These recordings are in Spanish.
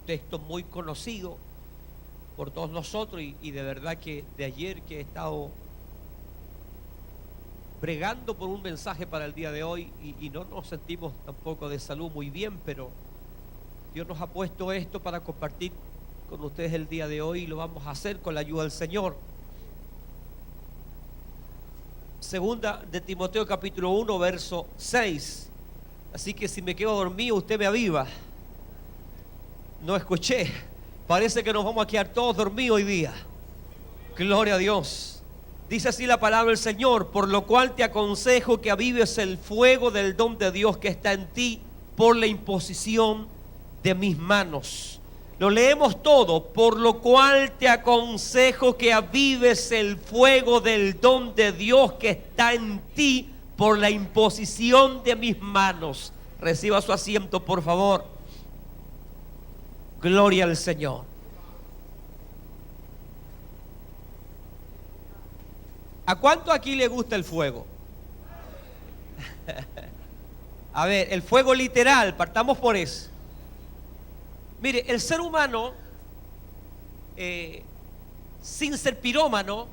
texto muy conocido por todos nosotros y de verdad que de ayer que he estado bregando por un mensaje para el día de hoy y no nos sentimos tampoco de salud muy bien, pero Dios nos ha puesto esto para compartir con ustedes el día de hoy y lo vamos a hacer con la ayuda del Señor. Segunda de Timoteo capítulo 1 verso 6. Así que si me quedo dormido usted me aviva. No escuché. Parece que nos vamos a quedar todos dormidos hoy día. Gloria a Dios. Dice así la palabra del Señor: por lo cual te aconsejo que avives el fuego del don de Dios que está en ti por la imposición de mis manos. Lo leemos todo. Por lo cual te aconsejo que avives el fuego del don de Dios que está en ti por la imposición de mis manos. Reciba su asiento, por favor. Gloria al Señor. ¿A cuánto aquí le gusta el fuego? A ver, el fuego literal, partamos por eso. Mire, el ser humano, sin ser pirómano,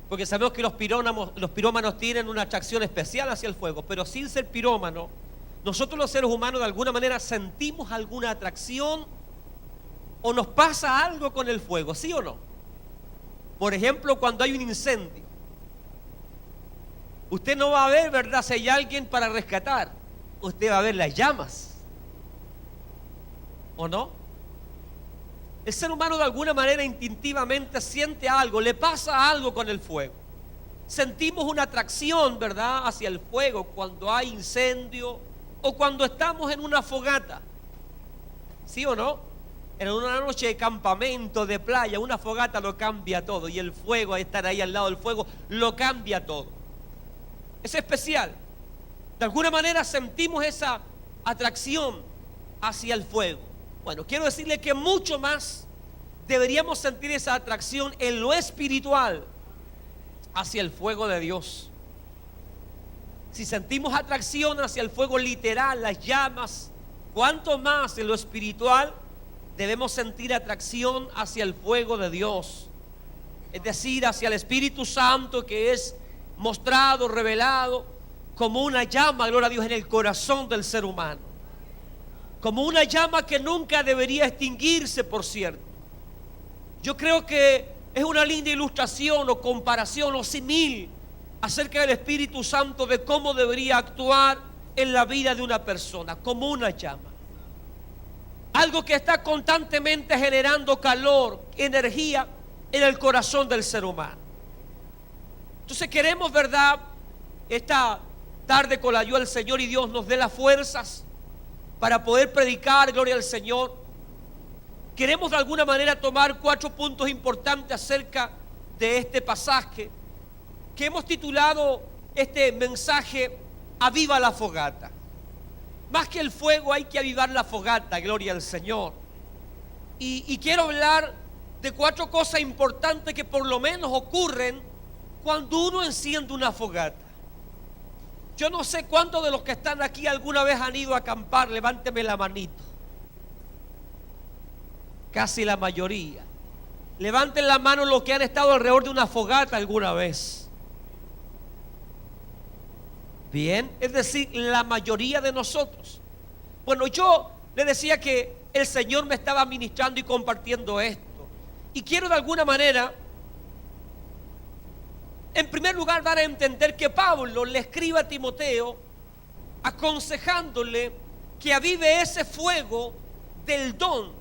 porque sabemos que los pirómanos tienen una atracción especial hacia el fuego, pero sin ser pirómano, nosotros los seres humanos de alguna manera sentimos alguna atracción o nos pasa algo con el fuego, ¿sí o no? Por ejemplo, cuando hay un incendio, usted no va a ver, ¿verdad?, si hay alguien para rescatar, usted va a ver las llamas, ¿o no? El ser humano de alguna manera instintivamente siente algo, le pasa algo con el fuego. Sentimos una atracción, ¿verdad?, hacia el fuego cuando hay incendio o cuando estamos en una fogata, ¿sí o no? En una noche de campamento, de playa, una fogata lo cambia todo, y el fuego, estar ahí al lado del fuego, lo cambia todo. Es especial. De alguna manera sentimos esa atracción hacia el fuego. Bueno, quiero decirle que mucho más deberíamos sentir esa atracción en lo espiritual hacia el fuego de Dios. Si sentimos atracción hacia el fuego literal, las llamas, ¿cuánto más en lo espiritual debemos sentir atracción hacia el fuego de Dios? Es decir, hacia el Espíritu Santo, que es mostrado, revelado como una llama, gloria a Dios, en el corazón del ser humano. Como una llama que nunca debería extinguirse, por cierto. Yo creo que es una linda ilustración o comparación o símil acerca del Espíritu Santo, de cómo debería actuar en la vida de una persona, como una llama. Algo que está constantemente generando calor, energía en el corazón del ser humano. Entonces queremos, ¿verdad?, esta tarde, con la ayuda del Señor, y Dios nos dé las fuerzas para poder predicar, gloria al Señor. Queremos de alguna manera tomar 4 puntos importantes acerca de este pasaje que hemos titulado este mensaje: aviva la fogata. Más que el fuego hay que avivar la fogata, gloria al Señor. Y quiero hablar de 4 cosas importantes que por lo menos ocurren cuando uno enciende una fogata. Yo no sé cuántos de los que están aquí alguna vez han ido a acampar. Levánteme la manito. Casi la mayoría. Levanten la mano los que han estado alrededor de una fogata alguna vez. Bien, es decir, la mayoría de nosotros. Bueno, yo le decía que el Señor me estaba ministrando y compartiendo esto. Y quiero de alguna manera, en primer lugar, dar a entender que Pablo le escribe a Timoteo aconsejándole que avive ese fuego del don,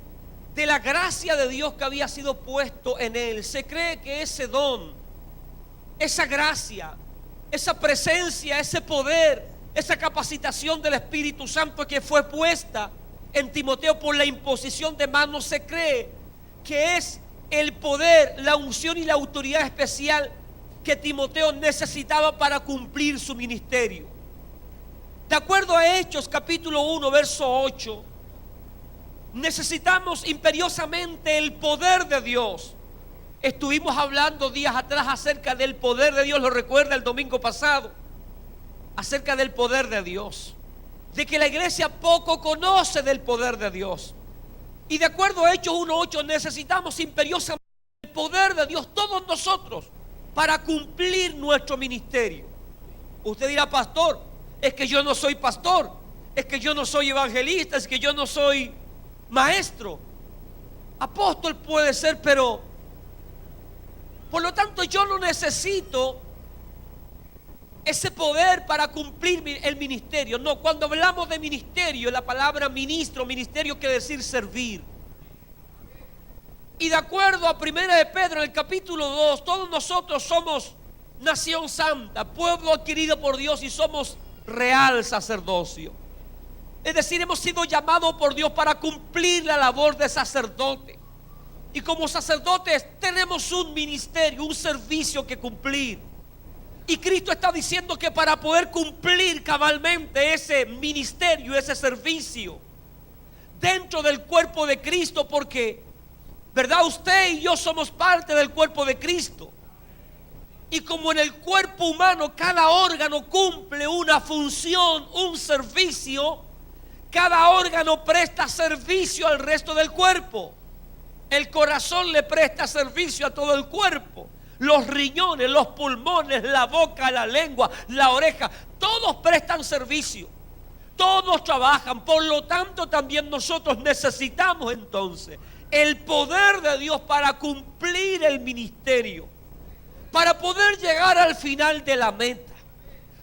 de la gracia de Dios que había sido puesto en él. Se cree que ese don, esa gracia, esa presencia, ese poder, esa capacitación del Espíritu Santo que fue puesta en Timoteo por la imposición de manos, se cree que es el poder, la unción y la autoridad especial que Timoteo necesitaba para cumplir su ministerio. De acuerdo a Hechos capítulo 1 verso 8, necesitamos imperiosamente el poder de Dios. Estuvimos hablando días atrás acerca del poder de Dios, lo recuerda, el domingo pasado, acerca del poder de Dios, de que la iglesia poco conoce del poder de Dios. Y de acuerdo a Hechos 1:8 necesitamos imperiosamente el poder de Dios, todos nosotros, para cumplir nuestro ministerio. Usted dirá, pastor, es que yo no soy pastor, es que yo no soy evangelista, es que yo no soy maestro. Apóstol puede ser, pero por lo tanto yo no necesito ese poder para cumplir el ministerio. No, cuando hablamos de ministerio, la palabra ministro, ministerio quiere decir servir. Y de acuerdo a 1 de Pedro, en el capítulo 2, todos nosotros somos nación santa, pueblo adquirido por Dios, y somos real sacerdocio. Es decir, hemos sido llamados por Dios para cumplir la labor de sacerdote. Y como sacerdotes tenemos un ministerio, un servicio que cumplir. Y Cristo está diciendo que para poder cumplir cabalmente ese ministerio, ese servicio dentro del cuerpo de Cristo, porque, ¿verdad? Usted y yo somos parte del cuerpo de Cristo. Y como en el cuerpo humano cada órgano cumple una función, un servicio, cada órgano presta servicio al resto del cuerpo. El corazón le presta servicio a todo el cuerpo. Los riñones, los pulmones, la boca, la lengua, la oreja, todos prestan servicio. Todos trabajan. Por lo tanto, también nosotros necesitamos entonces el poder de Dios para cumplir el ministerio, para poder llegar al final de la meta,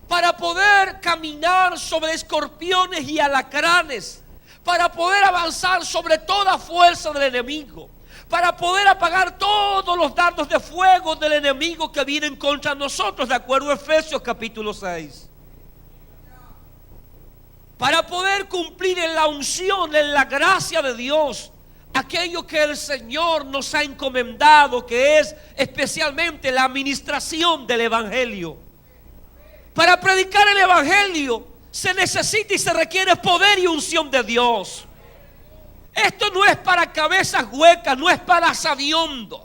para poder caminar sobre escorpiones y alacranes, para poder avanzar sobre toda fuerza del enemigo, para poder apagar todos los dardos de fuego del enemigo que vienen contra nosotros, de acuerdo a Efesios capítulo 6. Para poder cumplir en la unción, en la gracia de Dios, aquello que el Señor nos ha encomendado, que es especialmente la administración del Evangelio. Para predicar el Evangelio se necesita y se requiere poder y unción de Dios. Esto no es para cabezas huecas, no es para sabiondos,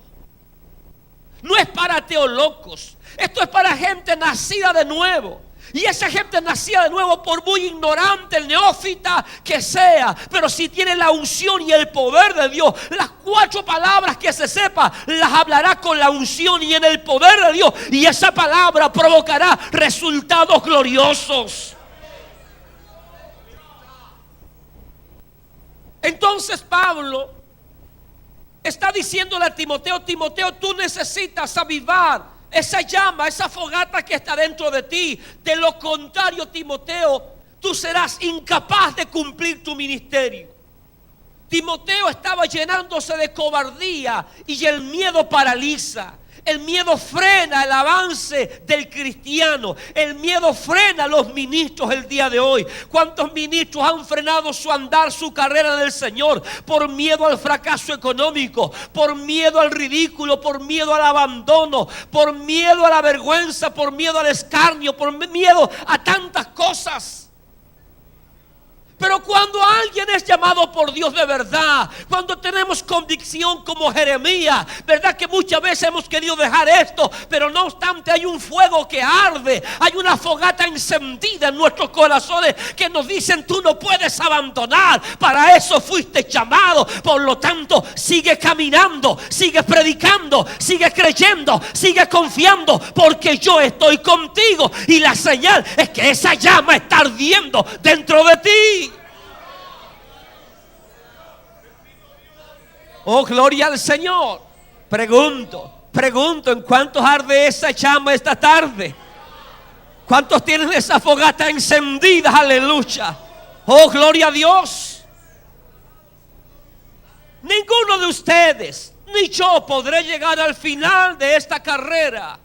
no es para teolocos. Esto es para gente nacida de nuevo. Y esa gente nacida de nuevo, por muy ignorante, el neófita que sea, pero si tiene la unción y el poder de Dios, las 4 palabras que se sepa, las hablará con la unción y en el poder de Dios. Y esa palabra provocará resultados gloriosos. Entonces Pablo está diciéndole a Timoteo: Timoteo, tú necesitas avivar esa llama, esa fogata que está dentro de ti. De lo contrario, Timoteo, tú serás incapaz de cumplir tu ministerio. Timoteo estaba llenándose de cobardía y el miedo paraliza. El miedo frena el avance del cristiano. El miedo frena a los ministros el día de hoy. ¿Cuántos ministros han frenado su andar, su carrera del Señor? Por miedo al fracaso económico, por miedo al ridículo, por miedo al abandono, por miedo a la vergüenza, por miedo al escarnio, por miedo a tantas cosas. Pero cuando alguien es llamado por Dios de verdad, cuando tenemos convicción como Jeremías, verdad que muchas veces hemos querido dejar esto, pero no obstante hay un fuego que arde, hay una fogata encendida en nuestros corazones que nos dicen: tú no puedes abandonar, para eso fuiste llamado. Por lo tanto, sigue caminando, sigue predicando, sigue creyendo, sigue confiando, porque yo estoy contigo. Y la señal es que esa llama está ardiendo dentro de ti. Oh, gloria al Señor. Pregunto, ¿en cuántos arde esa llama esta tarde? ¿Cuántos tienen esa fogata encendida? Aleluya. Oh, gloria a Dios. Ninguno de ustedes ni yo podré llegar al final de esta carrera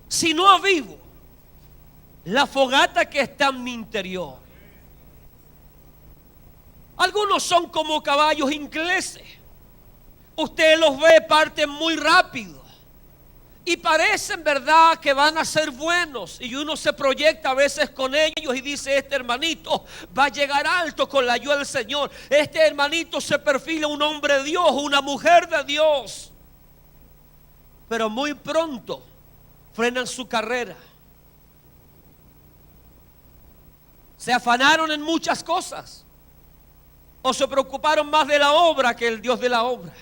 si no avivo la fogata que está en mi interior. Algunos son como caballos ingleses. Usted los ve, parten muy rápido y parecen, verdad, que van a ser buenos. Y uno se proyecta a veces con ellos y dice: este hermanito va a llegar alto con la ayuda del Señor. Este hermanito se perfila un hombre de Dios, una mujer de Dios. Pero muy pronto frenan su carrera. Se afanaron en muchas cosas. o se preocuparon más de la obra que el Dios de la obra.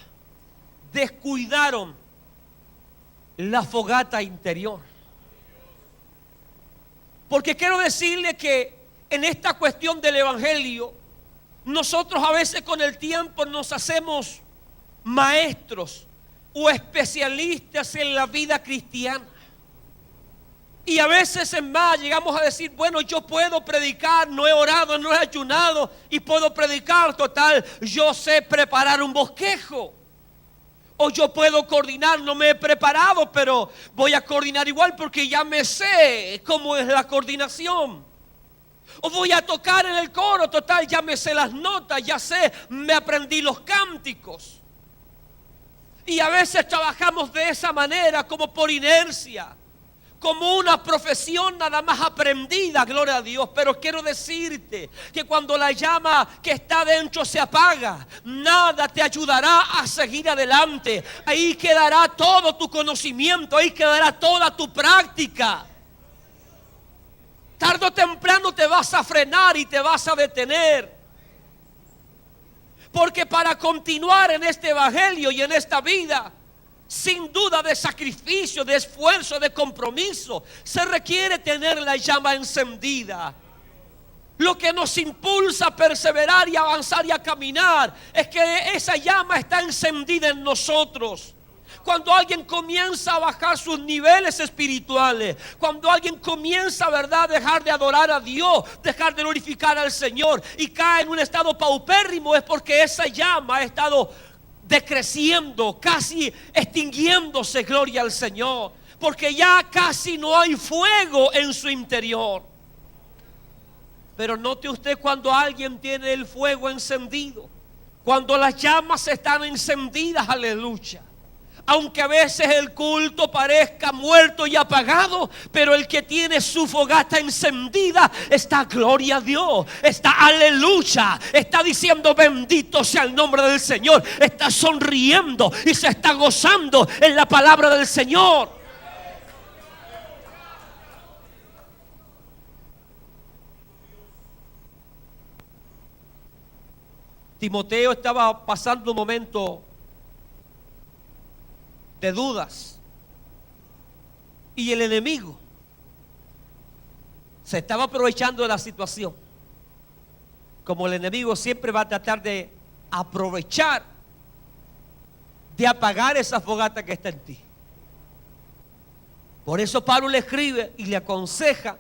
Descuidaron la fogata interior. Porque quiero decirle que en esta cuestión del evangelio, nosotros a veces con el tiempo nos hacemos maestros o especialistas en la vida cristiana. Y a veces en más llegamos a decir, bueno, yo puedo predicar, no he orado, no he ayunado y puedo predicar, total, yo sé preparar un bosquejo. O yo puedo coordinar, no me he preparado, pero voy a coordinar igual porque ya me sé cómo es la coordinación. O voy a tocar en el coro, total, ya me sé las notas, ya sé, me aprendí los cánticos. Y a veces trabajamos de esa manera, como por inercia, como una profesión nada más aprendida, gloria a Dios. Pero quiero decirte que cuando la llama que está dentro se apaga, nada te ayudará a seguir adelante. Ahí quedará todo tu conocimiento, ahí quedará toda tu práctica. Tarde o temprano te vas a frenar y te vas a detener. Porque para continuar en este evangelio y en esta vida, sin duda de sacrificio, de esfuerzo, de compromiso, se requiere tener la llama encendida. Lo que nos impulsa a perseverar y avanzar y a caminar es que esa llama está encendida en nosotros. Cuando alguien comienza a bajar sus niveles espirituales, cuando alguien comienza, ¿verdad?, a dejar de adorar a Dios, dejar de glorificar al Señor y cae en un estado paupérrimo, es porque esa llama ha estado decreciendo, casi extinguiéndose, gloria al Señor, porque ya casi no hay fuego en su interior. Pero note usted cuando alguien tiene el fuego encendido, cuando las llamas están encendidas, aleluya. Aunque a veces el culto parezca muerto y apagado, pero el que tiene su fogata encendida está, gloria a Dios, está aleluya, está diciendo bendito sea el nombre del Señor, está sonriendo y se está gozando en la palabra del Señor. Timoteo estaba pasando un momento de dudas, y el enemigo se estaba aprovechando de la situación. Como el enemigo siempre va a tratar de aprovechar, de apagar esa fogata que está en ti. Por eso Pablo le escribe y le aconseja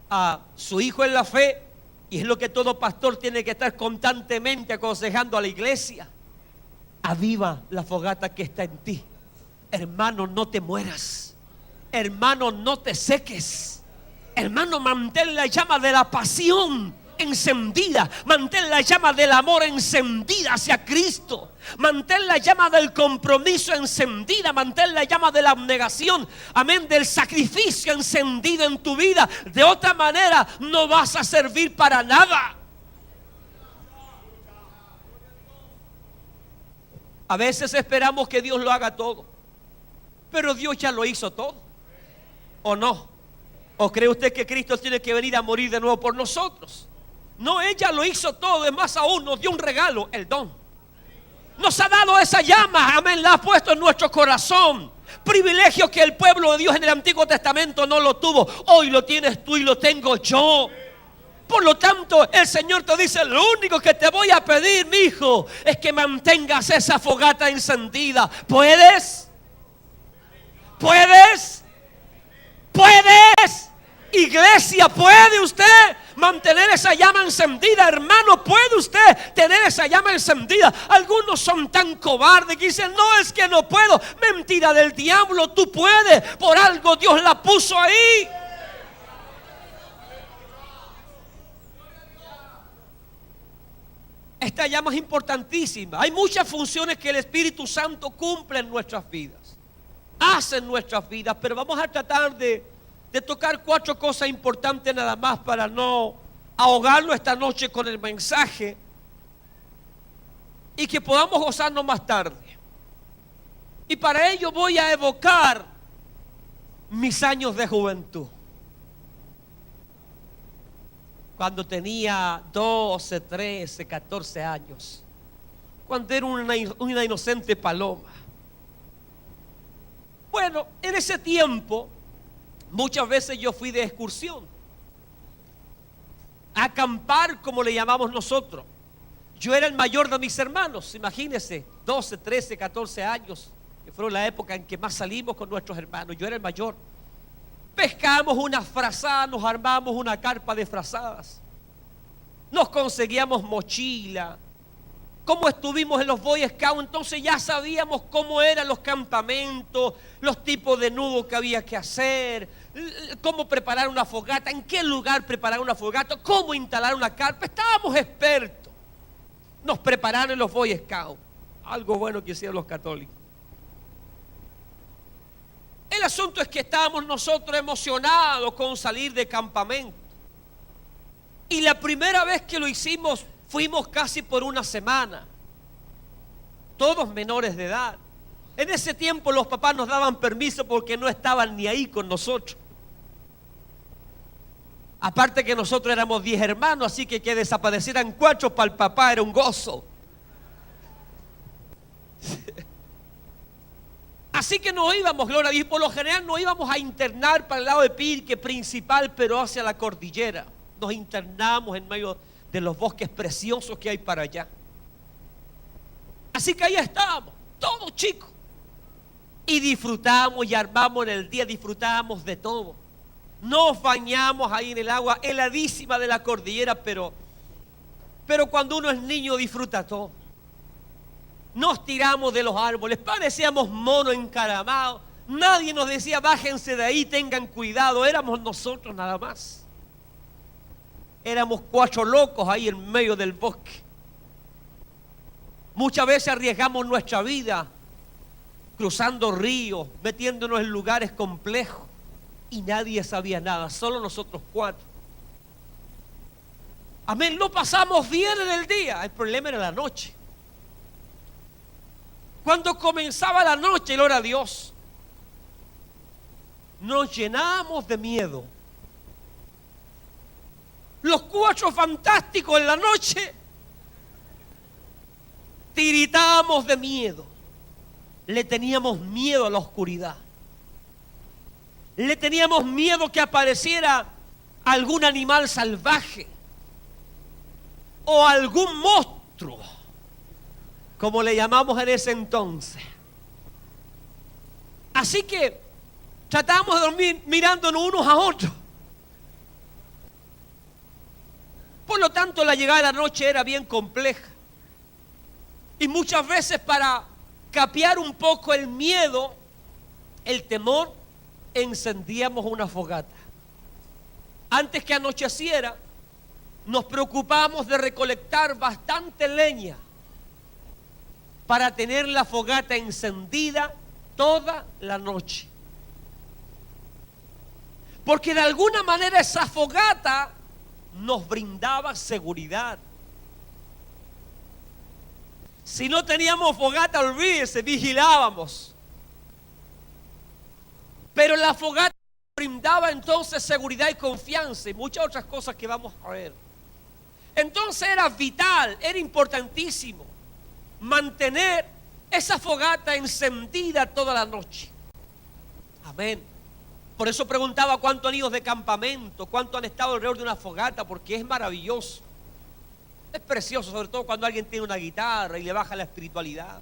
a su hijo en la fe, y es lo que todo pastor tiene que estar constantemente aconsejando a la iglesia: aviva la fogata que está en ti. Hermano, no te mueras. Hermano, no te seques. Hermano, mantén la llama de la pasión encendida. Mantén la llama del amor encendida hacia Cristo. Mantén la llama del compromiso encendida. Mantén la llama de la abnegación, amén, del sacrificio encendido en tu vida. De otra manera no vas a servir para nada. A veces esperamos que Dios lo haga todo, pero Dios ya lo hizo todo, ¿o no? ¿O cree usted que Cristo tiene que venir a morir de nuevo por nosotros? No, ella lo hizo todo. Es más, aún nos dio un regalo, el don. Nos ha dado esa llama, amén, la ha puesto en nuestro corazón. Privilegio que el pueblo de Dios en el Antiguo Testamento no lo tuvo. Hoy lo tienes tú y lo tengo yo. Por lo tanto, el Señor te dice: lo único que te voy a pedir, mi hijo, es que mantengas esa fogata encendida. ¿Puedes? ¿Puedes? ¿Puedes? Iglesia, ¿puede usted mantener esa llama encendida? Hermano, ¿puede usted tener esa llama encendida? Algunos son tan cobardes que dicen: no, es que no puedo. Mentira del diablo, tú puedes. Por algo Dios la puso ahí. Esta llama es importantísima. Hay muchas funciones que el Espíritu Santo cumple en nuestras vidas, hace en nuestras vidas, pero vamos a tratar de tocar 4 cosas importantes nada más, para no ahogarlo esta noche con el mensaje y que podamos gozarnos más tarde. Y para ello voy a evocar mis años de juventud. cuando tenía 12, 13, 14 años, cuando era una inocente paloma. Bueno, en ese tiempo, muchas veces yo fui de excursión, a acampar, como le llamamos nosotros. Yo era el mayor de mis hermanos, imagínense, 12, 13, 14 años, que fueron la época en que más salimos con nuestros hermanos. Yo era el mayor. Pescamos unas frazadas, nos armamos una carpa de frazadas, nos conseguíamos mochila. Como estuvimos en los Boy Scouts, entonces ya sabíamos cómo eran los campamentos, los tipos de nudos que había que hacer, cómo preparar una fogata, en qué lugar preparar una fogata, cómo instalar una carpa. Estábamos expertos. Nos prepararon en los Boy Scouts. Algo bueno que hicieron los católicos. El asunto es que estábamos nosotros emocionados con salir de campamento. Y la primera vez que lo hicimos, fuimos casi por una semana. Todos menores de edad. En ese tiempo los papás nos daban permiso porque no estaban ni ahí con nosotros. Aparte que nosotros éramos 10 hermanos, así que desaparecieran 4 para el papá era un gozo. Así que no íbamos, gloria a Dios, por lo general no íbamos a internar para el lado de Pirque principal, pero hacia la cordillera. Nos internamos en medio de los bosques preciosos que hay para allá. Así que ahí estábamos, todos chicos. Y disfrutamos y armamos en el día, disfrutamos de todo. Nos bañamos ahí en el agua heladísima de la cordillera, pero cuando uno es niño disfruta todo. Nos tiramos de los árboles, parecíamos monos encaramados. Nadie nos decía bájense de ahí, tengan cuidado. Éramos nosotros nada más. Éramos 4 locos ahí en medio del bosque. Muchas veces arriesgamos nuestra vida cruzando ríos, metiéndonos en lugares complejos y nadie sabía nada, solo nosotros 4. Amén, lo pasamos bien en el día, el problema era la noche. Cuando comenzaba la noche, gloria a Dios, nos llenábamos de miedo. Los 4 fantásticos en la noche tiritábamos de miedo. Le teníamos miedo a la oscuridad. Le teníamos miedo que apareciera algún animal salvaje o algún monstruo, como le llamamos en ese entonces. Así que tratábamos de dormir mirándonos unos a otros. Por lo tanto, la llegada de la noche era bien compleja. Y muchas veces para capear un poco el miedo, el temor, encendíamos una fogata. Antes que anocheciera, nos preocupábamos de recolectar bastante leña para tener la fogata encendida toda la noche. Porque de alguna manera esa fogata nos brindaba seguridad. Si no teníamos fogata, olvídese, vigilábamos. Pero la fogata brindaba entonces seguridad y confianza y muchas otras cosas que vamos a ver. Entonces era vital, era importantísimo mantener esa fogata encendida toda la noche. Amén. Por eso preguntaba cuántos han ido de campamento, cuántos han estado alrededor de una fogata, porque es maravilloso. Es precioso, sobre todo cuando alguien tiene una guitarra y le baja la espiritualidad.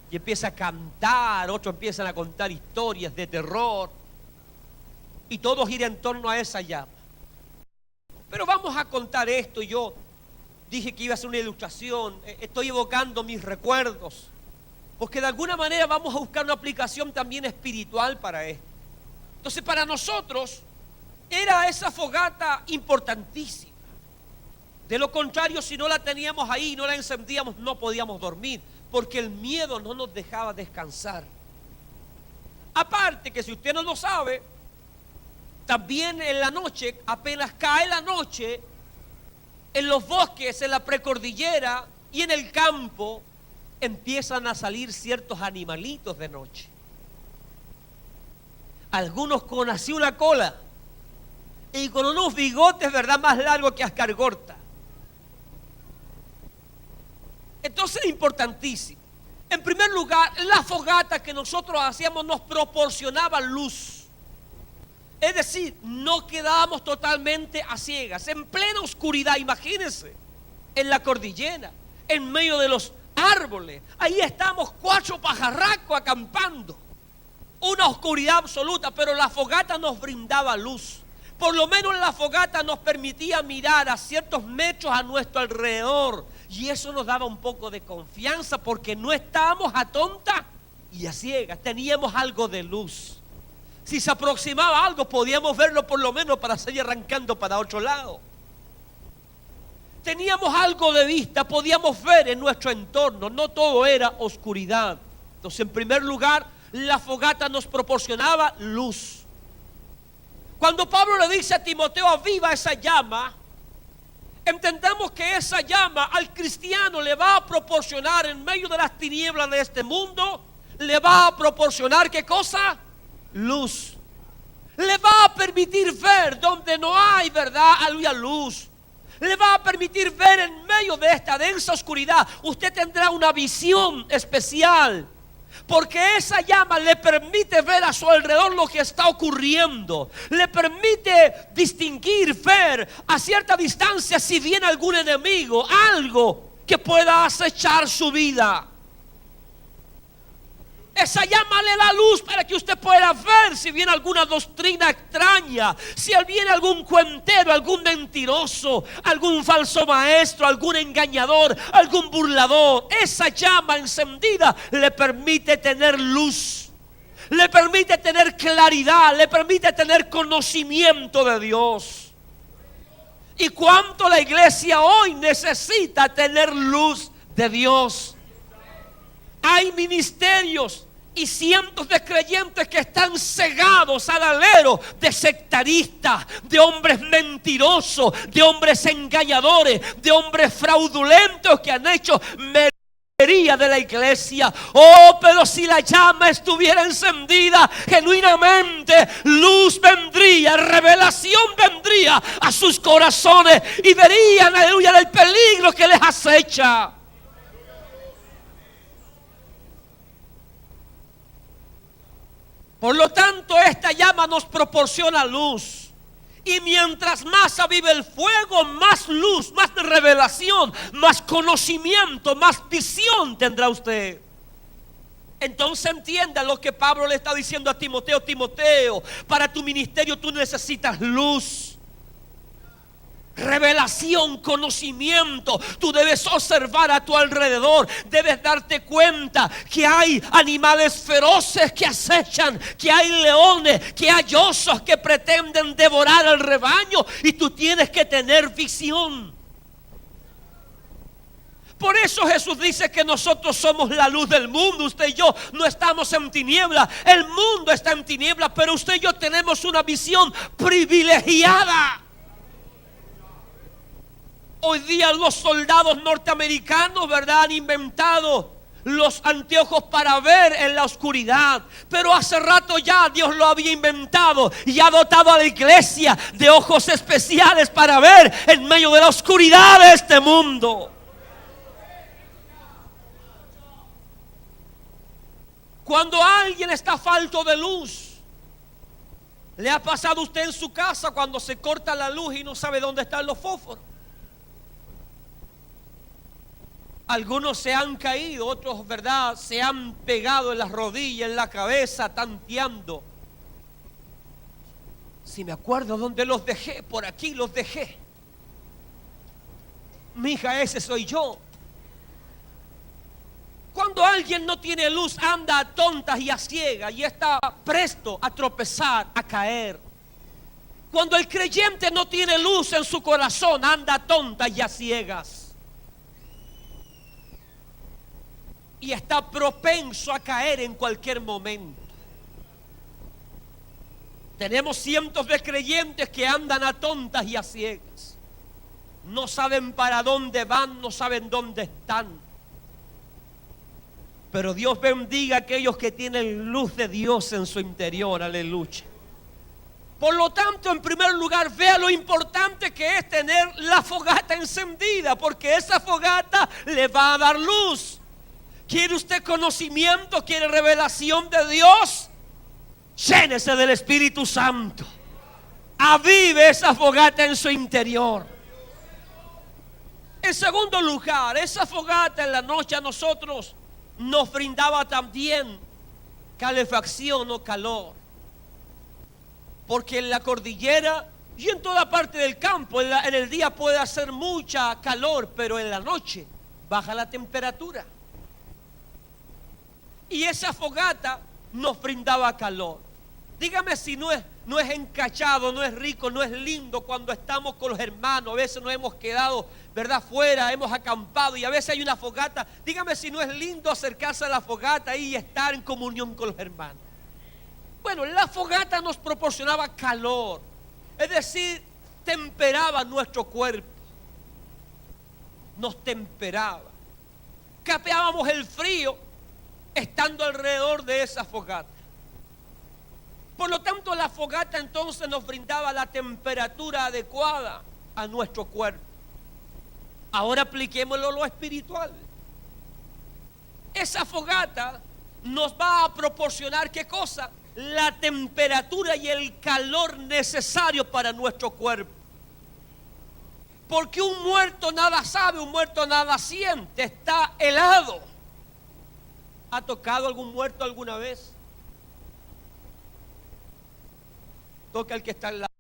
Y empieza a cantar, otros empiezan a contar historias de terror. Y todo gira en torno a esa llama. Pero vamos a contar esto. Yo dije que iba a hacer una ilustración. Estoy evocando mis recuerdos. Porque de alguna manera vamos a buscar una aplicación también espiritual para esto. Entonces para nosotros era esa fogata importantísima. De lo contrario, si no la teníamos ahí, no la encendíamos, no podíamos dormir, porque el miedo no nos dejaba descansar. Aparte que si usted no lo sabe, también en la noche, apenas cae la noche, en los bosques, en la precordillera y en el campo, empiezan a salir ciertos animalitos de noche. Algunos con así una cola, y con unos bigotes, ¿verdad?, más largos que ascargorta. Entonces es importantísimo. En primer lugar, la fogata que nosotros hacíamos nos proporcionaba luz. Es decir, no quedábamos totalmente a ciegas, en plena oscuridad. Imagínense, en la cordillera, en medio de los árboles, ahí estamos 4 pajarracos acampando. Una oscuridad absoluta, pero la fogata nos brindaba luz. Por lo menos la fogata nos permitía mirar a ciertos metros a nuestro alrededor. Y eso nos daba un poco de confianza, porque no estábamos a tontas y a ciegas. Teníamos algo de luz. Si se aproximaba algo, podíamos verlo por lo menos para seguir arrancando para otro lado. Teníamos algo de vista, podíamos ver en nuestro entorno. No todo era oscuridad. Entonces, en primer lugar, la fogata nos proporcionaba luz. Cuando Pablo le dice a Timoteo: aviva esa llama, entendamos que esa llama al cristiano le va a proporcionar, en medio de las tinieblas de este mundo, le va a proporcionar, ¿qué cosa? Luz. Le va a permitir ver donde no hay, ¿verdad?, aleluya, luz. Le va a permitir ver en medio de esta densa oscuridad. Usted tendrá una visión especial, porque esa llama le permite ver a su alrededor lo que está ocurriendo. Le permite distinguir, ver a cierta distancia si viene algún enemigo, algo que pueda acechar su vida. Esa llama le da luz para que usted pueda ver si viene alguna doctrina extraña, si viene algún cuentero, algún mentiroso, algún falso maestro, algún engañador, algún burlador. Esa llama encendida le permite tener luz, le permite tener claridad, le permite tener conocimiento de Dios. ¿Y cuánto la iglesia hoy necesita tener luz de Dios? Hay ministerios y cientos de creyentes que están cegados al alero de sectaristas, de hombres mentirosos, de hombres engañadores, de hombres fraudulentos que han hecho mercadería de la iglesia. Oh, pero si la llama estuviera encendida genuinamente, luz vendría, revelación vendría a sus corazones y verían, aleluya, el peligro que les acecha. Por lo tanto, esta llama nos proporciona luz. Y mientras más avive el fuego, más luz, más revelación, más conocimiento, más visión tendrá usted. Entonces entienda lo que Pablo le está diciendo a Timoteo: Timoteo, para tu ministerio tú necesitas luz, revelación, conocimiento. Tú debes observar a tu alrededor, debes darte cuenta que hay animales feroces que acechan, que hay leones, que hay osos que pretenden devorar al rebaño, y tú tienes que tener visión. Por eso Jesús dice que nosotros somos la luz del mundo. Usted y yo no estamos en tiniebla, el mundo está en tiniebla, pero usted y yo tenemos una visión privilegiada. Hoy día los soldados norteamericanos, ¿verdad?, han inventado los anteojos para ver en la oscuridad. Pero hace rato ya Dios lo había inventado y ha dotado a la iglesia de ojos especiales para ver en medio de la oscuridad de este mundo. Cuando alguien está falto de luz, ¿le ha pasado a usted en su casa cuando se corta la luz y no sabe dónde están los fósforos? Algunos se han caído, otros, ¿verdad?, se han pegado en las rodillas, en la cabeza, tanteando. Si me acuerdo dónde los dejé, por aquí los dejé. Mija, ese soy yo. Cuando alguien no tiene luz, anda a tontas y a ciegas y está presto a tropezar, a caer. Cuando el creyente no tiene luz en su corazón, anda a tontas y a ciegas. Y está propenso a caer en cualquier momento. Tenemos cientos de creyentes que andan a tontas y a ciegas. No saben para dónde van, no saben dónde están. Pero Dios bendiga a aquellos que tienen luz de Dios en su interior, aleluya. Por lo tanto, en primer lugar, vea lo importante que es tener la fogata encendida, porque esa fogata le va a dar luz. ¿Quiere usted conocimiento? ¿Quiere revelación de Dios? Llénese del Espíritu Santo. Avive esa fogata en su interior. En segundo lugar, esa fogata en la noche a nosotros nos brindaba también calefacción o calor. Porque en la cordillera y en toda parte del campo, en el día puede hacer mucha calor, pero en la noche baja la temperatura. Y esa fogata nos brindaba calor. Dígame si no es encachado, no es rico, no es lindo cuando estamos con los hermanos. A veces nos hemos quedado, ¿verdad?, fuera, hemos acampado y a veces hay una fogata. Dígame si no es lindo acercarse a la fogata y estar en comunión con los hermanos. Bueno, la fogata nos proporcionaba calor, es decir, temperaba nuestro cuerpo, nos temperaba. Capeábamos el frío estando alrededor de esa fogata. Por lo tanto, la fogata entonces nos brindaba la temperatura adecuada a nuestro cuerpo. Ahora apliquémoslo a lo espiritual. Esa fogata nos va a proporcionar, ¿qué cosa? La temperatura y el calor necesario para nuestro cuerpo. Porque un muerto nada sabe, un muerto nada siente, está helado. ¿Ha tocado algún muerto alguna vez? Toca al que está al lado.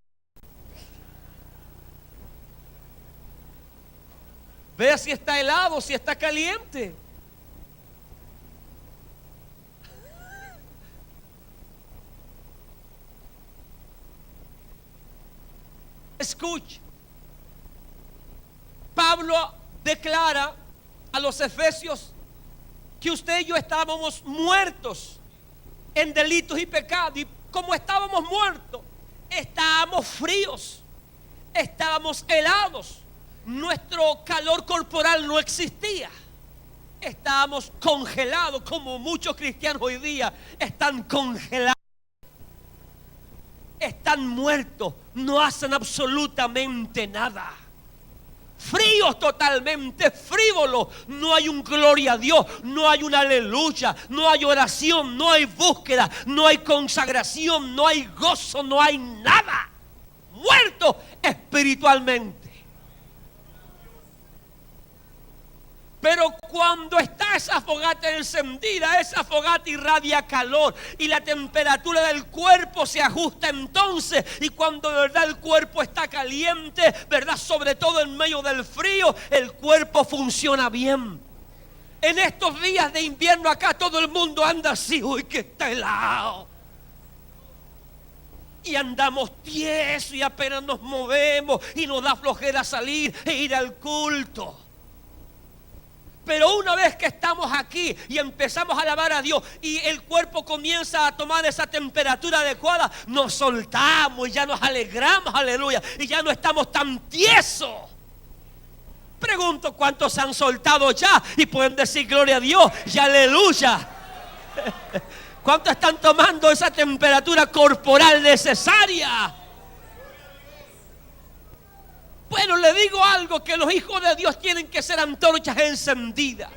Vea si está helado, si está caliente. Escuche. Pablo declara a los efesios que usted y yo estábamos muertos en delitos y pecados. Y como estábamos muertos, estábamos fríos, estábamos helados, nuestro calor corporal no existía, estábamos congelados, como muchos cristianos hoy día están congelados, están muertos, no hacen absolutamente nada, fríos totalmente, frívolos. No hay un gloria a Dios, no hay un aleluya, no hay oración, no hay búsqueda, no hay consagración, no hay gozo, no hay nada. Muertos espiritualmente. Pero cuando está esa fogata encendida, esa fogata irradia calor y la temperatura del cuerpo se ajusta entonces. Y cuando de verdad el cuerpo está caliente, verdad, sobre todo en medio del frío, el cuerpo funciona bien. En estos días de invierno acá todo el mundo anda así, uy, que está helado. Y andamos tiesos y apenas nos movemos y nos da flojera salir e ir al culto. Pero una vez que estamos aquí y empezamos a alabar a Dios y el cuerpo comienza a tomar esa temperatura adecuada, nos soltamos y ya nos alegramos, aleluya, y ya no estamos tan tiesos. Pregunto cuántos se han soltado ya y pueden decir gloria a Dios y aleluya. ¿Cuántos están tomando esa temperatura corporal necesaria? Bueno, le digo algo, que los hijos de Dios tienen que ser antorchas encendidas.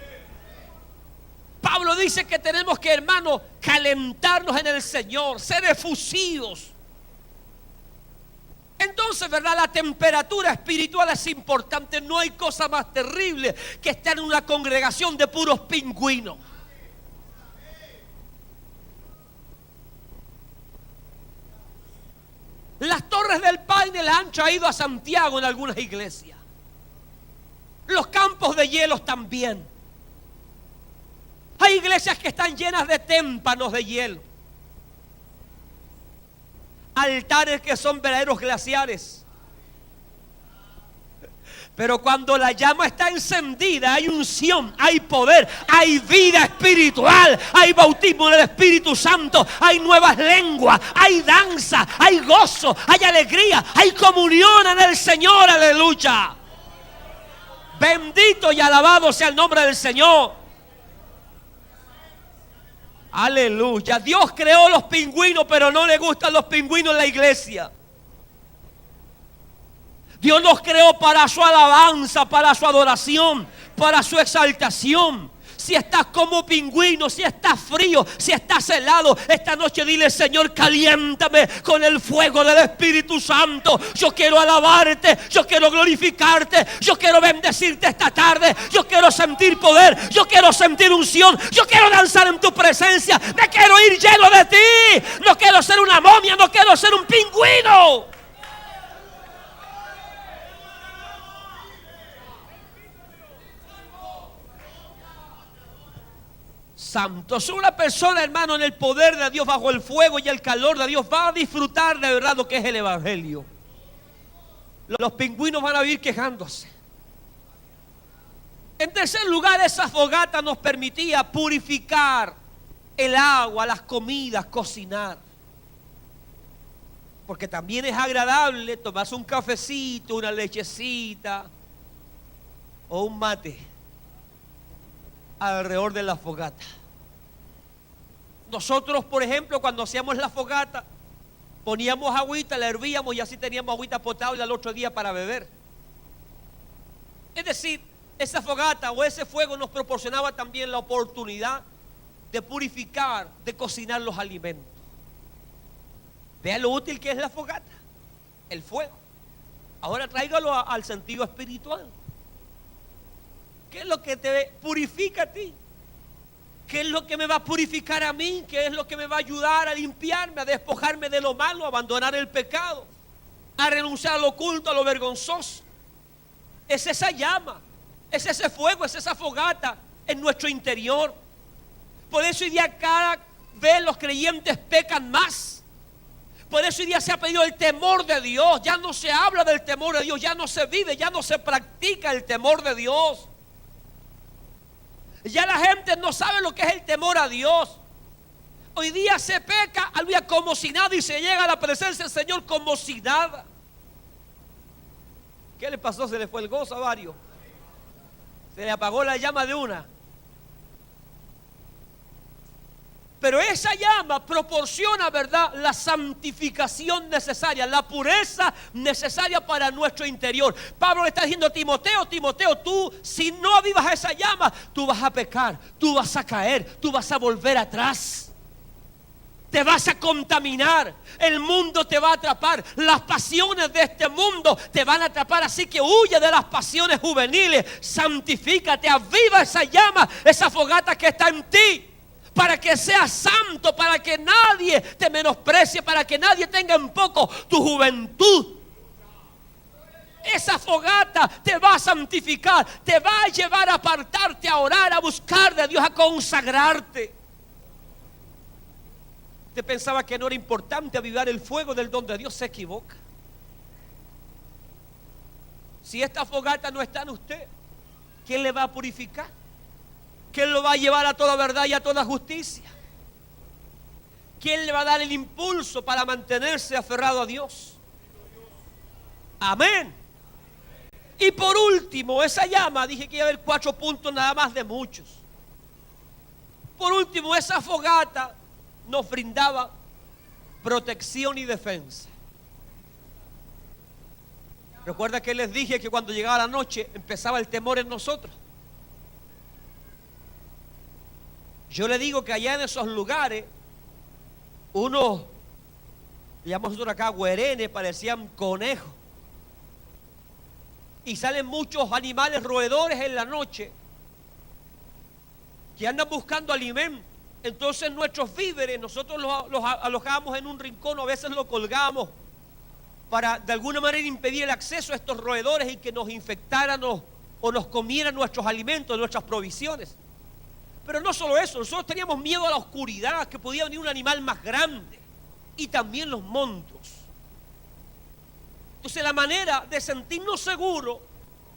Pablo dice que tenemos que, hermanos, calentarnos en el Señor, ser efusivos. Entonces, ¿verdad? La temperatura espiritual es importante. No hay cosa más terrible que estar en una congregación de puros pingüinos. Las Torres del Paine las han traído a Santiago en algunas iglesias. Los campos de hielos también. Hay iglesias que están llenas de témpanos de hielo. Altares que son verdaderos glaciares. Pero cuando la llama está encendida, hay unción, hay poder, hay vida espiritual, hay bautismo del Espíritu Santo, hay nuevas lenguas, hay danza, hay gozo, hay alegría, hay comunión en el Señor, aleluya. Bendito y alabado sea el nombre del Señor. Aleluya. Dios creó los pingüinos, pero no le gustan los pingüinos en la iglesia. Dios nos creó para su alabanza, para su adoración, para su exaltación. Si estás como pingüino, si estás frío, si estás helado, esta noche dile: Señor, caliéntame con el fuego del Espíritu Santo. Yo quiero alabarte, yo quiero glorificarte, yo quiero bendecirte esta tarde. Yo quiero sentir poder, yo quiero sentir unción, yo quiero danzar en tu presencia. Me quiero ir lleno de ti. No quiero ser una momia, no quiero ser un pingüino. Santos. Una persona, hermano, en el poder de Dios, bajo el fuego y el calor de Dios, va a disfrutar de verdad lo que es el evangelio. Los pingüinos van a vivir quejándose. En tercer lugar, esa fogata nos permitía purificar el agua, las comidas, cocinar. Porque también es agradable tomarse un cafecito, una lechecita o un mate alrededor de la fogata. Nosotros, por ejemplo, cuando hacíamos la fogata, poníamos agüita, la hervíamos y así teníamos agüita potable al otro día para beber. Es decir, esa fogata o ese fuego nos proporcionaba también la oportunidad de purificar, de cocinar los alimentos. Vea lo útil que es la fogata, el fuego. Ahora tráigalo al sentido espiritual. ¿Qué es lo que te purifica a ti? ¿Qué es lo que me va a purificar a mí? ¿Qué es lo que me va a ayudar a limpiarme, a despojarme de lo malo, a abandonar el pecado, a renunciar a lo oculto, a lo vergonzoso? Es esa llama, es ese fuego, es esa fogata en nuestro interior. Por eso hoy día cada vez los creyentes pecan más. Por eso hoy día se ha pedido el temor de Dios. Ya no se habla del temor de Dios, ya no se vive, ya no se practica el temor de Dios. Ya la gente no sabe lo que es el temor a Dios. Hoy día se peca, aleluya, como si nada, y se llega a la presencia del Señor como si nada. ¿Qué le pasó? Se le fue el gozo a varios. Se le apagó la llama de una. Pero esa llama proporciona, ¿verdad?, la santificación necesaria, la pureza necesaria para nuestro interior. Pablo le está diciendo a Timoteo: Timoteo, tú, si no avivas esa llama, tú vas a pecar, tú vas a caer, tú vas a volver atrás. Te vas a contaminar, el mundo te va a atrapar, las pasiones de este mundo te van a atrapar. Así que huye de las pasiones juveniles, santifícate, aviva esa llama, esa fogata que está en ti, para que seas santo, para que nadie te menosprecie, para que nadie tenga en poco tu juventud. Esa fogata te va a santificar, te va a llevar a apartarte, a orar, a buscar de Dios, a consagrarte. Usted pensaba que no era importante avivar el fuego del don de Dios, se equivoca. Si esta fogata no está en usted, ¿quién le va a purificar? ¿Quién lo va a llevar a toda verdad y a toda justicia? ¿Quién le va a dar el impulso para mantenerse aferrado a Dios? Amén. Y por último, esa llama, dije que iba a haber 4 puntos nada más de muchos. Por último, esa fogata nos brindaba protección y defensa. Recuerda que les dije que cuando llegaba la noche empezaba el temor en nosotros. Yo le digo que allá en esos lugares, unos, le llamamos nosotros acá güerenes, parecían conejos. Y salen muchos animales roedores en la noche que andan buscando alimento. Entonces nuestros víveres nosotros los alojamos en un rincón, o a veces los colgamos para de alguna manera impedir el acceso a estos roedores y que nos infectaran o nos comieran nuestros alimentos, nuestras provisiones. Pero no solo eso, nosotros teníamos miedo a la oscuridad, que podía venir un animal más grande, y también los monstruos. Entonces la manera de sentirnos seguros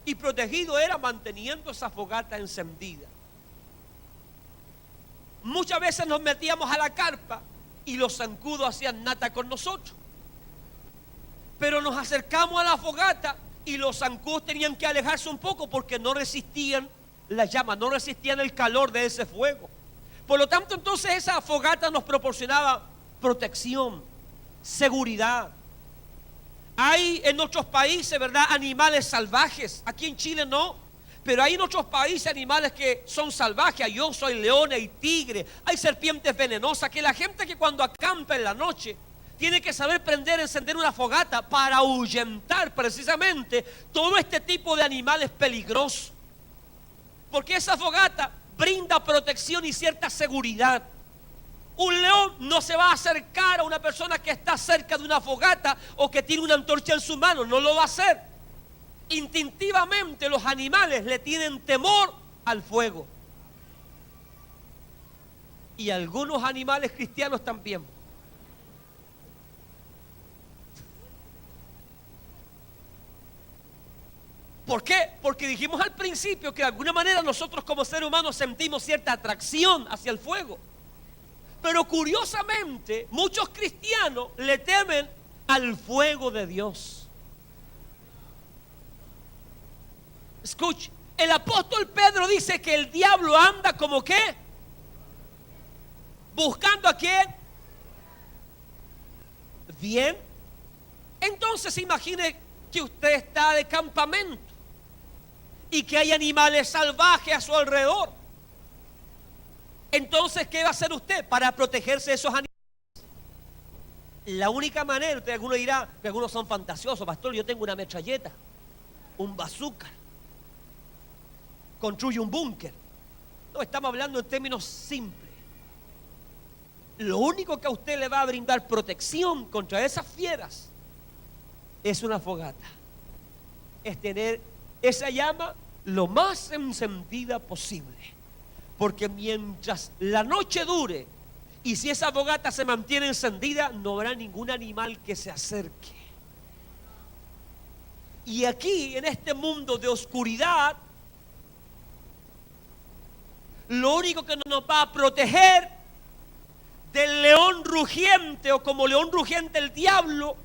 y protegidos era manteniendo esa fogata encendida. Muchas veces nos metíamos a la carpa y los zancudos hacían nata con nosotros. Pero nos acercamos a la fogata y los zancudos tenían que alejarse un poco porque no resistían la llama, no resistían el calor de ese fuego. Por lo tanto, entonces esa fogata nos proporcionaba protección, seguridad. Hay en otros países, ¿verdad?, animales salvajes. Aquí en Chile no, pero hay en otros países animales que son salvajes. Hay osos, hay leones, hay tigres, hay serpientes venenosas. Que la gente que cuando acampa en la noche tiene que saber encender una fogata para ahuyentar precisamente todo este tipo de animales peligrosos. Porque esa fogata brinda protección y cierta seguridad. Un león no se va a acercar a una persona que está cerca de una fogata o que tiene una antorcha en su mano, no lo va a hacer. Instintivamente los animales le tienen temor al fuego. Y algunos animales cristianos también. ¿Por qué? Porque dijimos al principio que de alguna manera nosotros como seres humanos sentimos cierta atracción hacia el fuego. Pero curiosamente, muchos cristianos le temen al fuego de Dios. Escuche, el apóstol Pedro dice que el diablo anda como ¿qué? ¿Buscando a quién? Bien. Entonces imagine que usted está de campamento y que hay animales salvajes a su alrededor. Entonces, ¿qué va a hacer usted para protegerse de esos animales? La única manera, alguno dirá que algunos son fantasiosos, pastor, yo tengo una metralleta, un bazooka, construye un búnker. No, estamos hablando en términos simples. Lo único que a usted le va a brindar protección contra esas fieras es una fogata. Es tener esa llama lo más encendida posible. Porque mientras la noche dure y si esa fogata se mantiene encendida, no habrá ningún animal que se acerque. Y aquí, en este mundo de oscuridad, lo único que nos va a proteger del león rugiente, o como león rugiente el diablo,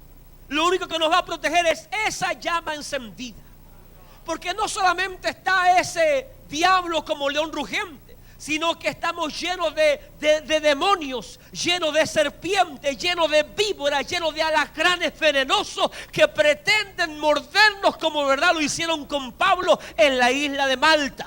lo único que nos va a proteger es esa llama encendida. Porque no solamente está ese diablo como león rugiente, sino que estamos llenos de demonios, llenos de serpientes, llenos de víboras, llenos de alacranes venenosos que pretenden mordernos, como verdad lo hicieron con Pablo en la isla de Malta.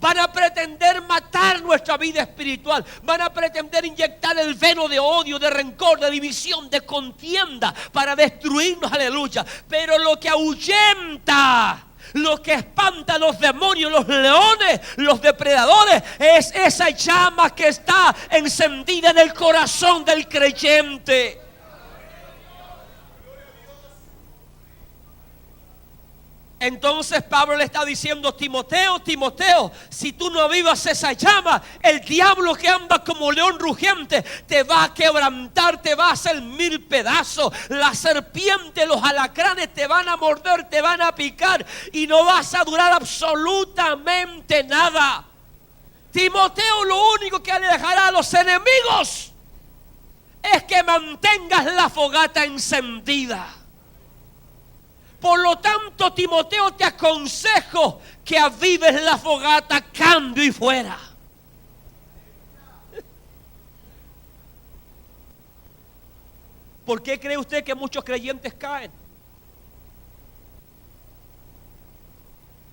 Van a pretender matar nuestra vida espiritual. Van a pretender inyectar el veno de odio, de rencor, de división, de contienda para destruirnos, aleluya. Pero lo que ahuyenta, lo que espanta a los demonios, los leones, los depredadores, es esa llama que está encendida en el corazón del creyente. Entonces Pablo le está diciendo: Timoteo, Timoteo, si tú no avivas esa llama, el diablo que anda como león rugiente te va a quebrantar, te va a hacer mil pedazos. La serpiente, los alacranes te van a morder, te van a picar y no vas a durar absolutamente nada. Timoteo, lo único que le dejará a los enemigos es que mantengas la fogata encendida. Por lo tanto, Timoteo, te aconsejo que avives la fogata, cambio y fuera. ¿Por qué cree usted que muchos creyentes caen?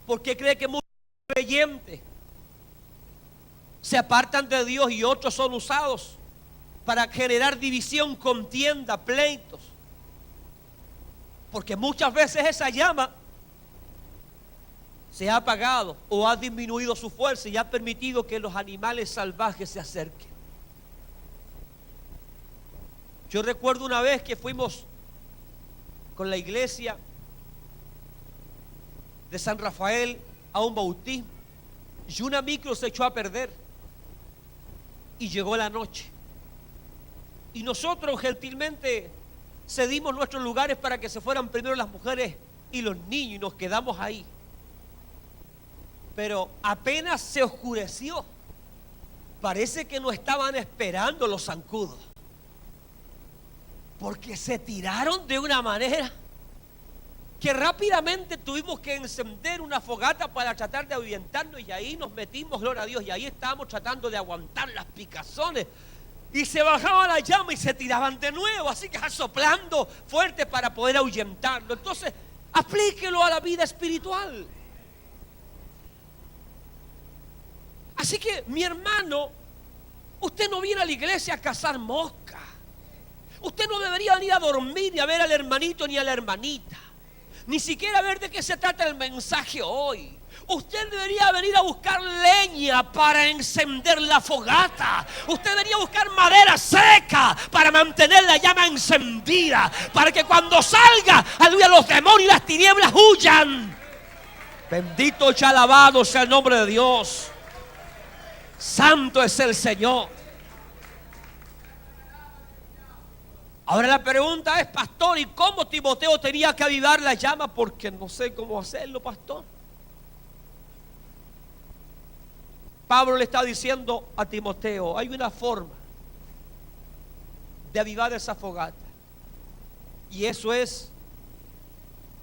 ¿Por qué cree que muchos creyentes se apartan de Dios y otros son usados para generar división, contienda, pleitos? Porque muchas veces esa llama se ha apagado o ha disminuido su fuerza y ha permitido que los animales salvajes se acerquen. Yo recuerdo una vez que fuimos con la iglesia de San Rafael a un bautismo y una micro se echó a perder y llegó la noche. Y nosotros gentilmente cedimos nuestros lugares para que se fueran primero las mujeres y los niños y nos quedamos ahí. Pero apenas se oscureció, parece que no estaban esperando los zancudos, porque se tiraron de una manera que rápidamente tuvimos que encender una fogata para tratar de ahuyentarnos, y ahí nos metimos, gloria a Dios, y ahí estábamos tratando de aguantar las picazones, y se bajaba la llama y se tiraban de nuevo, así que soplando fuerte para poder ahuyentarlo. Entonces, aplíquelo a la vida espiritual. Así que, mi hermano, usted no viene a la iglesia a cazar moscas. Usted no debería venir a dormir ni a ver al hermanito ni a la hermanita, ni siquiera a ver de qué se trata el mensaje hoy. Usted debería venir a buscar leña para encender la fogata. Usted debería buscar madera seca para mantener la llama encendida, para que cuando salga, aleluya, los demonios y las tinieblas huyan. Bendito y alabado sea el nombre de Dios. Santo es el Señor. Ahora la pregunta es, pastor, ¿y cómo Timoteo tenía que avivar la llama? Porque no sé cómo hacerlo, pastor. Pablo le está diciendo a Timoteo, hay una forma de avivar esa fogata, y eso es,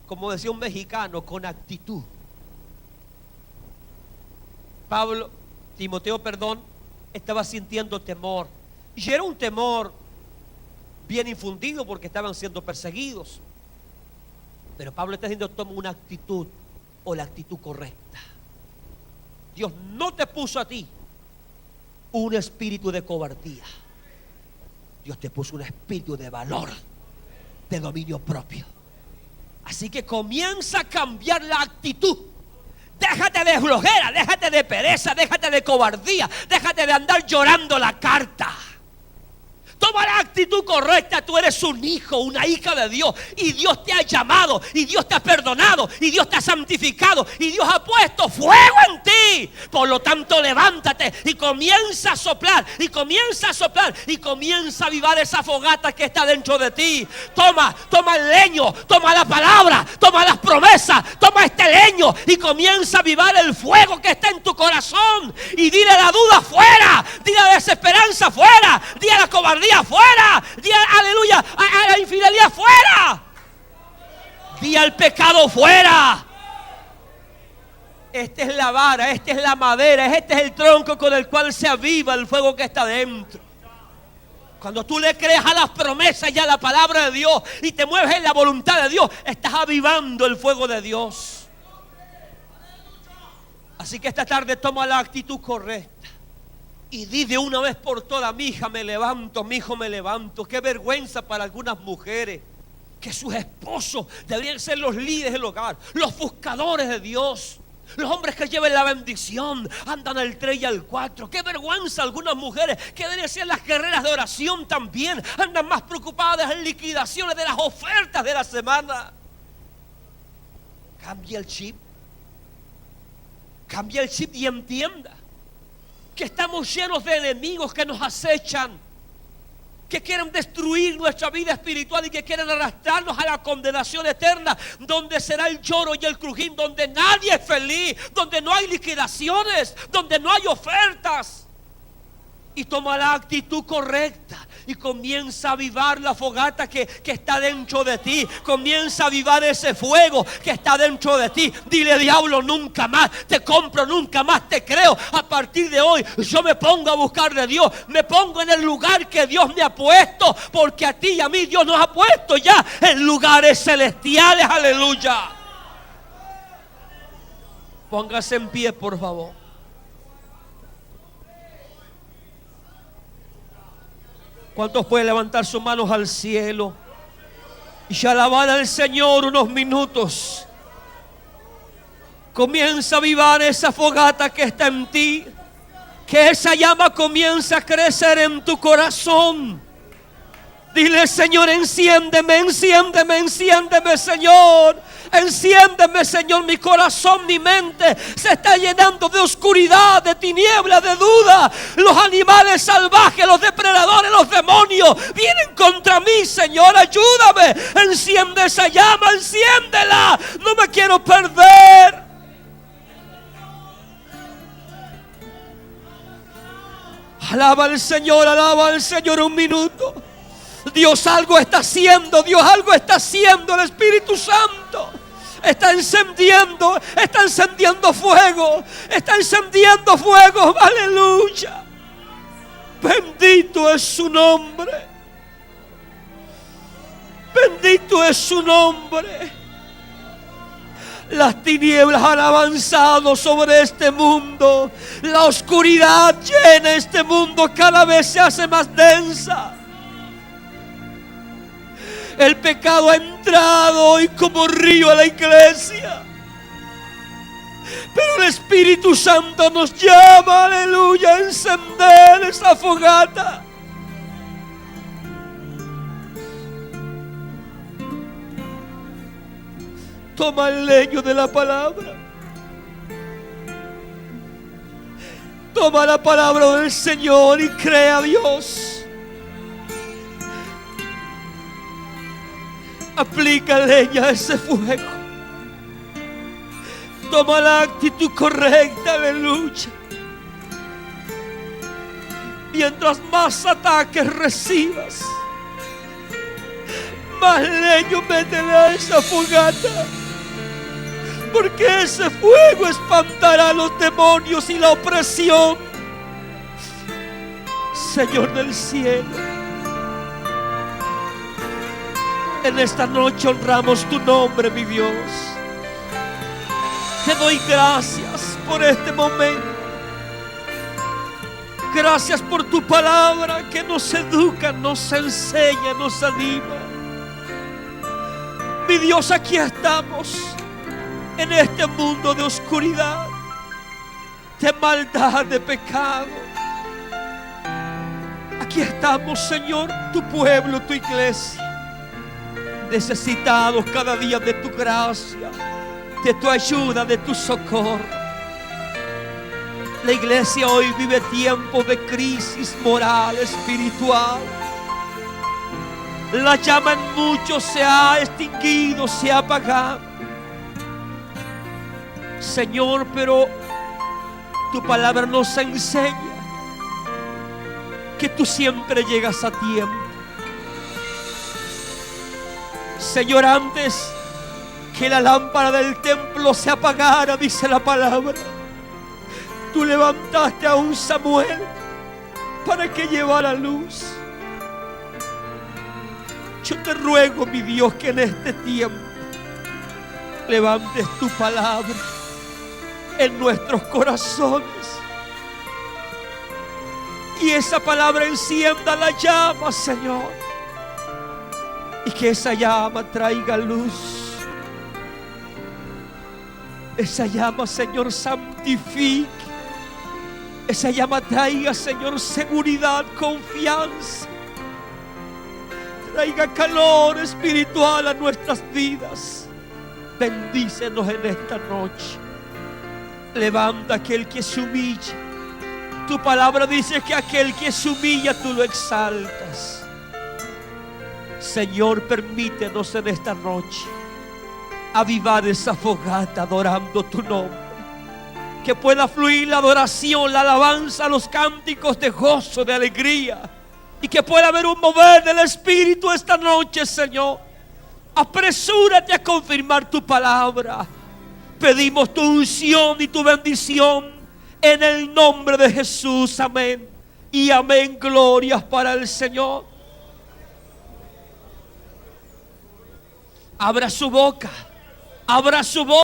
como decía un mexicano, con actitud. Timoteo, estaba sintiendo temor, y era un temor bien infundido porque estaban siendo perseguidos. Pero Pablo está diciendo, toma una actitud, o la actitud correcta. Dios no te puso a ti un espíritu de cobardía. Dios te puso un espíritu de valor, de dominio propio. Así que comienza a cambiar la actitud. Déjate de flojera, déjate de pereza, déjate de cobardía, déjate de andar llorando la carta. Toma la actitud correcta. Tú eres un hijo, una hija de Dios, y Dios te ha llamado, y Dios te ha perdonado, y Dios te ha santificado, y Dios ha puesto fuego en ti. Por lo tanto, levántate y comienza a soplar, y comienza a soplar, y comienza a avivar esa fogata que está dentro de ti. Toma el leño, toma la palabra, toma las promesas, toma este leño y comienza a avivar el fuego que está en tu corazón. Y dile a la duda fuera, dile a la desesperanza fuera, dile a la cobardía fuera, di aleluya a la infidelidad fuera, di al pecado fuera. Esta es la vara, esta es la madera, este es el tronco con el cual se aviva el fuego que está dentro. Cuando tú le crees a las promesas y a la palabra de Dios y te mueves en la voluntad de Dios, estás avivando el fuego de Dios. Así que esta tarde toma la actitud correcta y di de una vez por todas, mi hija me levanto, mi hijo me levanto. Qué vergüenza para algunas mujeres que sus esposos deberían ser los líderes del hogar, los buscadores de Dios, los hombres que lleven la bendición, andan al 3 y al 4. Qué vergüenza algunas mujeres que deberían ser las guerreras de oración también, andan más preocupadas en liquidaciones de las ofertas de la semana. Cambia el chip y entienda que estamos llenos de enemigos que nos acechan, que quieren destruir nuestra vida espiritual y que quieren arrastrarnos a la condenación eterna, donde será el lloro y el crujir, donde nadie es feliz, donde no hay liquidaciones, donde no hay ofertas. Y toma la actitud correcta y comienza a avivar la fogata que está dentro de ti. Comienza a avivar ese fuego que está dentro de ti. Dile, diablo, nunca más te compro, nunca más te creo. A partir de hoy yo me pongo a buscar de Dios, me pongo en el lugar que Dios me ha puesto, porque a ti y a mí Dios nos ha puesto ya en lugares celestiales. Aleluya. Póngase en pie, por favor. ¿Cuántos pueden levantar sus manos al cielo y alabar al Señor unos minutos? Comienza a avivar esa fogata que está en ti, que esa llama comienza a crecer en tu corazón. Dile, Señor, enciéndeme, enciéndeme, enciéndeme, Señor. Enciéndeme, Señor, mi corazón, mi mente se está llenando de oscuridad, de tiniebla, de duda. Los animales salvajes, los depredadores, los demonios vienen contra mí, Señor, ayúdame. Enciende esa llama, enciéndela. No me quiero perder. Alaba al Señor un minuto. Dios algo está haciendo, Dios algo está haciendo, el Espíritu Santo. está encendiendo fuego, está encendiendo fuego, aleluya. Bendito es su nombre, bendito es su nombre. Las tinieblas han avanzado sobre este mundo, la oscuridad llena este mundo, cada vez se hace más densa. El pecado ha entrado hoy como río a la iglesia. Pero el Espíritu Santo nos llama, aleluya, a encender esa fogata. Toma el leño de la palabra. Toma la palabra del Señor y crea a Dios. Aplica leña a ese fuego. Toma la actitud correcta, aleluya. Mientras más ataques recibas, más leño métele a esa fogata. Porque ese fuego espantará a los demonios y la opresión. Señor del cielo, en esta noche honramos tu nombre, mi Dios. Te doy gracias por este momento. Gracias por tu palabra que nos educa, nos enseña, nos anima. Mi Dios, aquí estamos en este mundo de oscuridad, de maldad, de pecado. Aquí estamos, Señor, tu pueblo, tu iglesia, necesitados cada día de tu gracia, de tu ayuda, de tu socorro. La iglesia hoy vive tiempos de crisis moral, espiritual. La llama en muchos se ha extinguido, se ha apagado. Señor, pero tu palabra nos enseña que tú siempre llegas a tiempo. Señor, antes que la lámpara del templo se apagara, dice la palabra, tú levantaste a un Samuel para que llevara luz. Yo te ruego, mi Dios, que en este tiempo levantes tu palabra en nuestros corazones y esa palabra encienda la llama, Señor, y que esa llama traiga luz. Esa llama, Señor, santifique. Esa llama traiga, Señor, seguridad, confianza. Traiga calor espiritual a nuestras vidas. Bendícenos en esta noche. Levanta aquel que se humilla. Tu palabra dice que aquel que se humilla tú lo exaltas. Señor, permítenos en esta noche avivar esa fogata adorando tu nombre. Que pueda fluir la adoración, la alabanza, los cánticos de gozo, de alegría. Y que pueda haber un mover del Espíritu esta noche, Señor. Apresúrate a confirmar tu palabra. Pedimos tu unción y tu bendición en el nombre de Jesús. Amén. Y amén. Glorias para el Señor. Abra su boca. Abra su boca.